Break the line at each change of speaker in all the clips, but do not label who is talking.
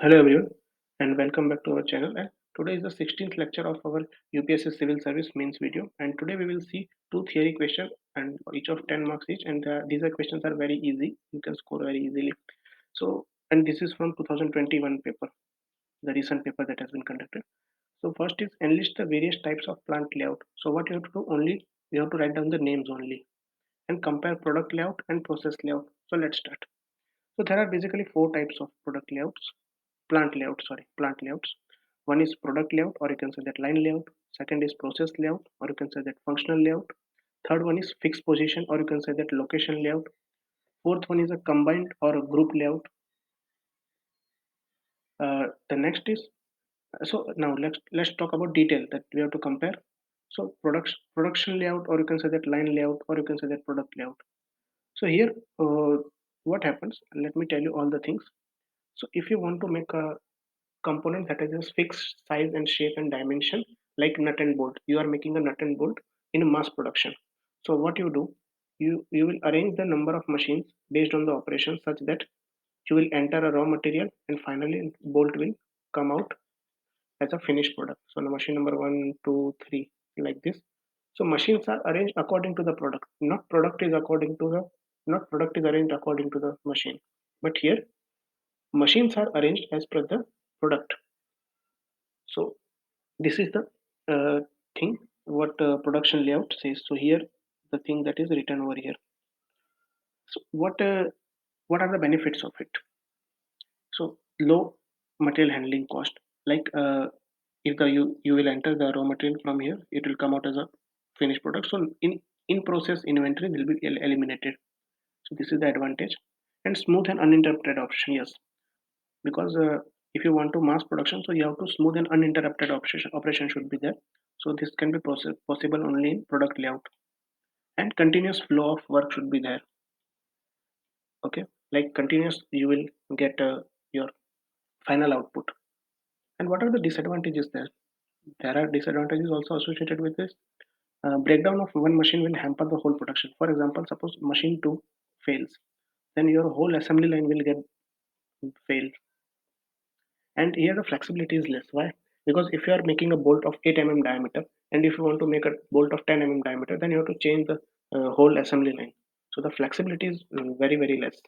Hello everyone and welcome back to our channel. And today is the 16th lecture of our UPSC Civil Service mains video, and today we will see two theory questions and each of 10 marks each, and these are questions are very easy. You can score very easily. So, and this is from 2021 paper, the recent paper that has been conducted. So first is enlist the various types of plant layout. So what you have to do, only you have to write down the names only and compare product layout and process layout. So let's start. So there are basically four types of product layouts, plant layouts. One is product layout, or you can say that line layout. Second is process layout, or you can say that functional layout. Third one is fixed position, or you can say that location layout. Fourth one is a combined or a group layout. The next is so now let's talk about detail that we have to compare. So production layout, or you can say that line layout, or you can say that product layout. So here, what happens? Let me tell you all the things. So if you want to make a component that is just fixed size and shape and dimension, like nut and bolt, you are making a nut and bolt in mass production. So what you do, you will arrange the number of machines based on the operation such that you will enter a raw material and finally bolt will come out as a finished product. So the machine number 1, 2, 3, like this. So machines are arranged according to the product, not product is arranged according to the machine. But here machines are arranged as per the product. So this is the thing what production layout says. So here the thing that is written over here. So what are the benefits of it? So low material handling cost, like if the you will enter the raw material from here, it will come out as a finished product. So in process inventory will be eliminated. So this is the advantage. And smooth and uninterrupted option, yes, because if you want to mass production, so you have to smooth and uninterrupted operation should be there. So this can be possible only in product layout. And continuous flow of work should be there. Okay, like continuous you will get your final output. And what are the disadvantages there? There are disadvantages also associated with this. Breakdown of one machine will hamper the whole production. For example, suppose machine 2 fails, then your whole assembly line will get failed. And here the flexibility is less. Why? Because if you are making a bolt of 8 mm diameter, and if you want to make a bolt of 10 mm diameter, then you have to change the whole assembly line. So the flexibility is very less.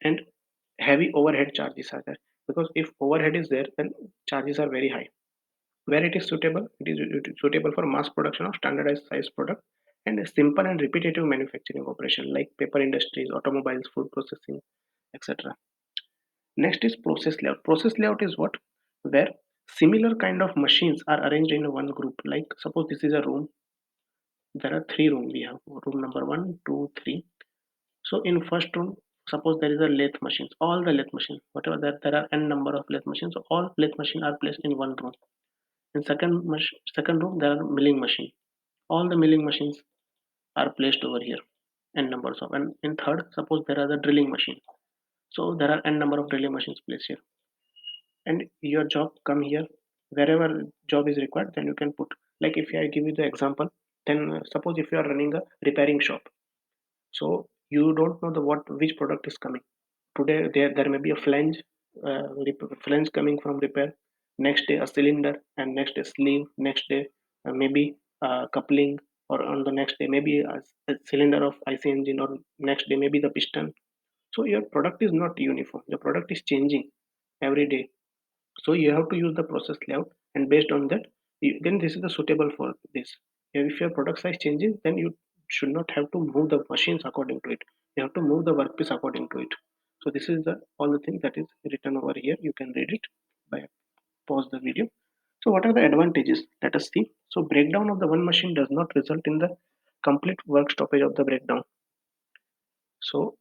And heavy overhead charges are there, because if overhead is there, then charges are very high. Where it is suitable for mass production of standardized size product and a simple and repetitive manufacturing operation like paper industries, automobiles, food processing, etc. Next is process layout. Process layout is what? Where similar kind of machines are arranged in one group. Like suppose this is a room. There are three rooms. We have room number 1, 2, 3. So in first room, suppose there is a lathe machines. All the lathe machines, whatever there are n number of lathe machines. So all lathe machines are placed in one room. In second room, there are milling machine. All the milling machines are placed over here, n numbers of. And in third, suppose there are the drilling machine. So there are n number of drilling machines placed here. And your job come here. Wherever job is required, then you can put. Like if I give you the example, then suppose if you are running a repairing shop, so you don't know the which product is coming. Today there may be a flange coming from repair. Next day a cylinder, and next day sleeve. Next day maybe coupling, or on the next day maybe a cylinder of IC engine, or next day maybe the piston. So your product is not uniform. The product is changing every day. So you have to use the process layout, and based on that, then this is the suitable for this. If your product size changes, then you should not have to move the machines according to it. You have to move the workpiece according to it. So this is the all the things that is written over here. You can read it by pause the video. So what are the advantages? Let us see. So breakdown of the one machine does not result in the complete work stoppage of the breakdown. So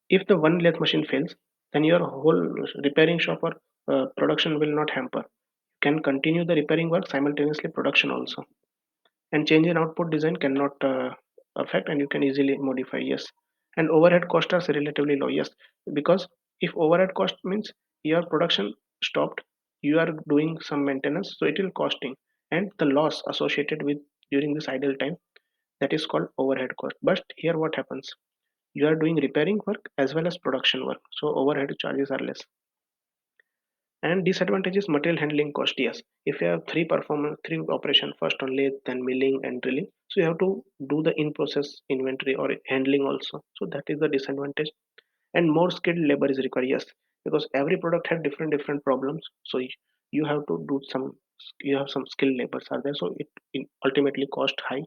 if the one lathe machine fails, then your whole repairing shop or production will not hamper. You can continue the repairing work simultaneously production also. And change in output design cannot affect, and you can easily modify. Yes. And overhead costs are relatively low. Yes, because if overhead cost means your production stopped, you are doing some maintenance, so it will costing, and the loss associated with during this idle time, that is called overhead cost. But here what happens? You are doing repairing work as well as production work, so overhead charges are less. And disadvantage is material handling cost. Yes, if you have three operation, first on lathe, then milling and drilling, so you have to do the in process inventory or handling also, so that is the disadvantage. And more skilled labor is required. Yes, because every product has different problems, so you have to do some, you have some skilled labors are there, so it ultimately cost high.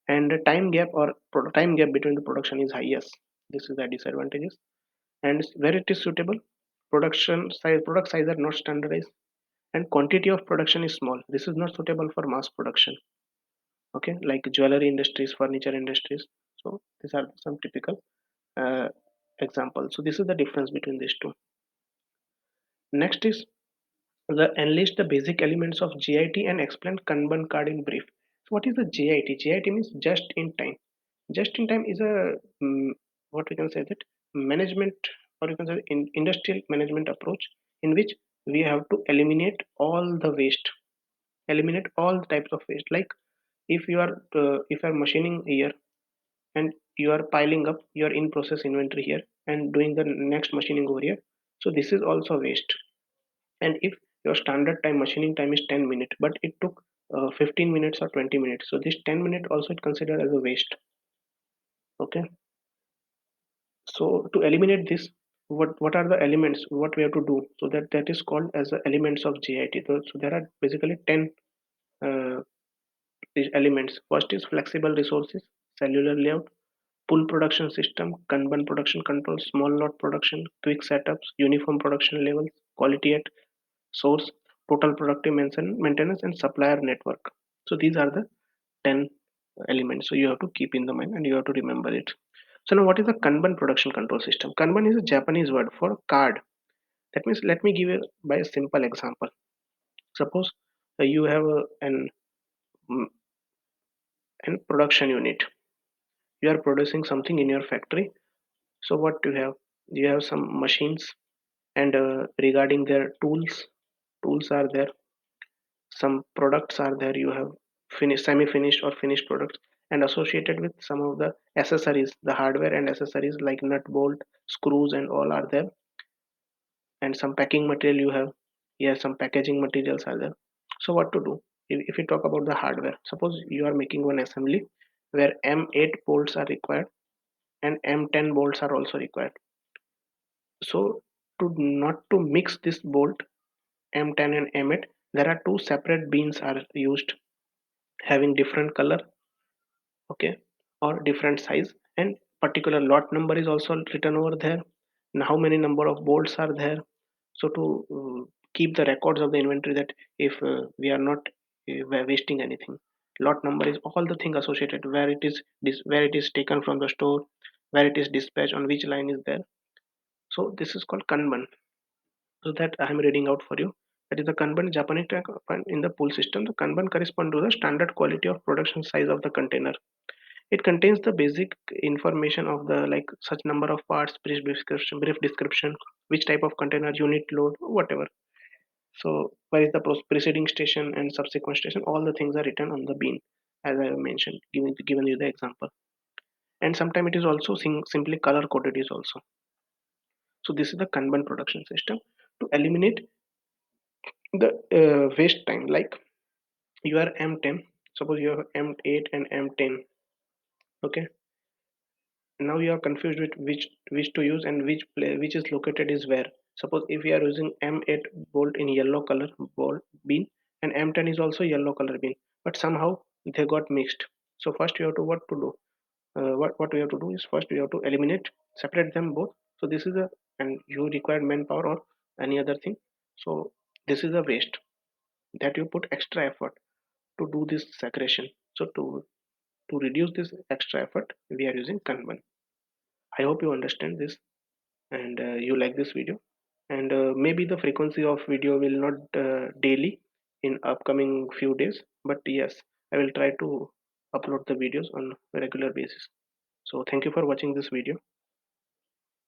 And the time gap or time gap between the production is high. Yes, this is the disadvantages. And where it is suitable, product size are not standardized, and quantity of production is small. This is not suitable for mass production. Okay, like jewelry industries, furniture industries. So these are some typical uh, examples. So this is the difference between these two. Next is the enlist the basic elements of JIT and explain Kanban card in brief. So what is the JIT? JIT means just in time. Just in time is a what we can say that management, or you can say industrial management approach, in which we have to eliminate all the waste, eliminate all types of waste. Like if you are machining here and you are piling up your in process inventory here and doing the next machining over here, so this is also waste. And if your standard time machining time is 10 minutes but it took 15 minutes or 20 minutes, so this 10 minute also it considered as a waste. Okay, so to eliminate this, what are the elements what we have to do, so that is called as the elements of JIT. So there are basically 10 uh, these elements. First is flexible resources, cellular layout, pull production system, Kanban production control, small lot production, quick setups, uniform production levels, quality at source, total productive maintenance, and supplier network. So these are the 10 elements. So you have to keep in the mind and you have to remember it. So now what is the Kanban production control system? Kanban is a Japanese word for card. That means, let me give you by a simple example. Suppose you have mm, an production unit. You are producing something in your factory. So what do you have? You have some machines, and regarding their tools are there. Some products are there. You have finished, semi-finished or finished products, and associated with some of the accessories, the hardware and accessories like nut, bolt, screws, and all are there. And some packing material you have. Yeah, some packaging materials are there. So what to do? If you talk about the hardware, suppose you are making one assembly where M8 bolts are required and M10 bolts are also required. So to not to mix this bolt M10 and M8, there are two separate beans are used, having different color, okay, or different size, and particular lot number is also written over there, and how many number of bolts are there. So to keep the records of the inventory, that if we are not wasting anything, lot number is all the thing associated, where it is where it is taken from the store, where it is dispatched, on which line is there. So this is called Kanban. So that I am reading out for you. That is the Kanban Japanese tag in the pool system. The Kanban correspond to the standard quality of production size of the container. It contains the basic information of the like such number of parts, brief description, which type of container, unit load, whatever. So where is the preceding station and subsequent station? All the things are written on the bean, as I have mentioned, given you the example. And sometimes it is also simply color coded is also. So this is the Kanban production system to eliminate the waste time. Like you are M10, suppose you have M8 and M10. Okay, now you are confused with which to use and which is located is where. Suppose if you are using M8 bolt in yellow color bolt bean and M10 is also yellow color bean, but somehow they got mixed. So first you have to what to do, what we have to do is first we have to eliminate, separate them both. So this is a, and you require manpower or any other thing. So this is a waste that you put extra effort to do this separation. So to reduce this extra effort, we are using Kanban. I hope you understand this and you like this video. And maybe the frequency of video will not daily in upcoming few days, but yes, I will try to upload the videos on a regular basis. So thank you for watching this video.